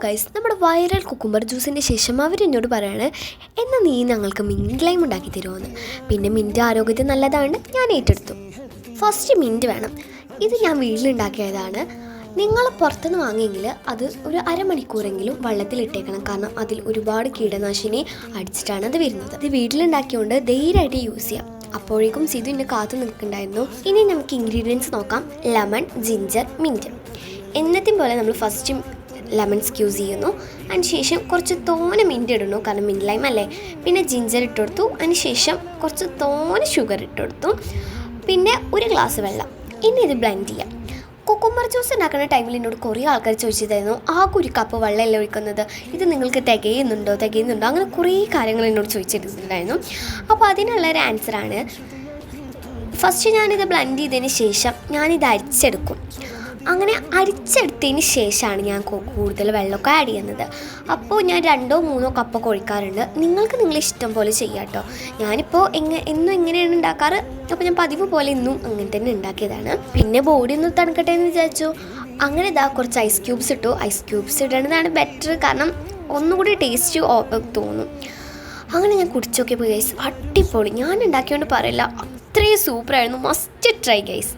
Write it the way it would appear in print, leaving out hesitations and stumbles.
Guys, നമ്മുടെ viral cucumber ജ്യൂസിൻ്റെ ശേഷം അവരെന്നോട് പറയാണ്, എന്നാൽ നീ ഞങ്ങൾക്ക് മിൻറ്റ് ലൈം ഉണ്ടാക്കി തരുമോയെന്ന്. പിന്നെ മിൻറ്റ് ആരോഗ്യത്തിന് നല്ലതാണ്, ഞാൻ ഏറ്റെടുത്തു. ഫസ്റ്റ് മിൻറ്റ് വേണം. ഇത് ഞാൻ വീട്ടിലുണ്ടാക്കിയതാണ്. നിങ്ങൾ പുറത്തുനിന്ന് വാങ്ങിയെങ്കിൽ അത് ഒരു അരമണിക്കൂറെങ്കിലും വെള്ളത്തിലിട്ടേക്കണം. കാരണം അതിൽ ഒരുപാട് കീടനാശിനി അടിച്ചിട്ടാണ് അത് വരുന്നത്. ഇത് വീട്ടിലുണ്ടാക്കിയതുകൊണ്ട് ധൈര്യമായിട്ട് യൂസ് ചെയ്യാം. അപ്പോഴേക്കും സിധു എന്നെ കാത്തു നിൽക്കുന്നുണ്ടായിരുന്നു. ഇനി നമുക്ക് ഇൻഗ്രീഡിയൻസ് നോക്കാം. Lemon, ginger, mint. എന്നത്തെയും പോലെ നമ്മൾ ഫസ്റ്റ് ലെമൺ സ്ക്യൂസ് ചെയ്യുന്നു. അതിന് ശേഷം കുറച്ച് തോനെ മിൻറ്റ് ഇടുന്നു, കാരണം മിൻറ്റ് ലൈം അല്ലേ. പിന്നെ ജിഞ്ചർ ഇട്ട് കൊടുത്തു. അതിന് ശേഷം കുറച്ച് തോനെ ഷുഗർ ഇട്ട് കൊടുത്തു. പിന്നെ ഒരു ഗ്ലാസ് വെള്ളം. ഇനി ഇത് ബ്ലെൻഡ് ചെയ്യാം. കുക്കുംബർ ജ്യൂസ് ഉണ്ടാക്കുന്ന ടൈമിൽ എന്നോട് കുറേ ആൾക്കാർ ചോദിച്ചിട്ടായിരുന്നു, ആകെ ഒരു കപ്പ് വെള്ളമല്ലേ ഒഴിക്കുന്നത്, ഇത് നിങ്ങൾക്ക് തികയുന്നുണ്ടോ അങ്ങനെ കുറേ കാര്യങ്ങൾ എന്നോട് ചോദിച്ചിട്ടുണ്ടായിരുന്നു. അപ്പോൾ അതിനുള്ളൊരു ആൻസറാണ്, ഫസ്റ്റ് ഞാനിത് ബ്ലെൻഡ് ചെയ്തതിന് ശേഷം ഞാനിത് അരിച്ചെടുക്കും. അങ്ങനെ അരിച്ചെടുത്തതിന് ശേഷമാണ് ഞാൻ കൂടുതൽ വെള്ളമൊക്കെ ആഡ് ചെയ്യുന്നത്. അപ്പോൾ ഞാൻ 2-3 കപ്പൊക്കെ ഒഴിക്കാറുണ്ട്. നിങ്ങൾക്ക് നിങ്ങളെ ഇഷ്ടം പോലെ ചെയ്യാം കേട്ടോ. ഞാനിപ്പോൾ എന്നും എങ്ങനെയാണ് ഉണ്ടാക്കാറ്, അപ്പോൾ ഞാൻ പതിവ് പോലെ ഇന്നും അങ്ങനെ തന്നെ ഉണ്ടാക്കിയതാണ്. പിന്നെ ബോഡി ഒന്ന് തണുക്കട്ടെ എന്ന് വിചാരിച്ചു. അങ്ങനെ ഇതാ കുറച്ച് ഐസ് ക്യൂബ്സ് ഇട്ടു. ഐസ് ക്യൂബ്സ് ഇടുന്നതാണ് ബെറ്റർ, കാരണം ഒന്നുകൂടി ടേസ്റ്റ് തോന്നും. അങ്ങനെ ഞാൻ കുടിച്ചു നോക്കിയപ്പോൾ ഗൈസ് അടിപൊളി. ഞാൻ ഉണ്ടാക്കിയോണ്ട് പറയില്ല, അത്രയും സൂപ്പറായിരുന്നു. Must try guys.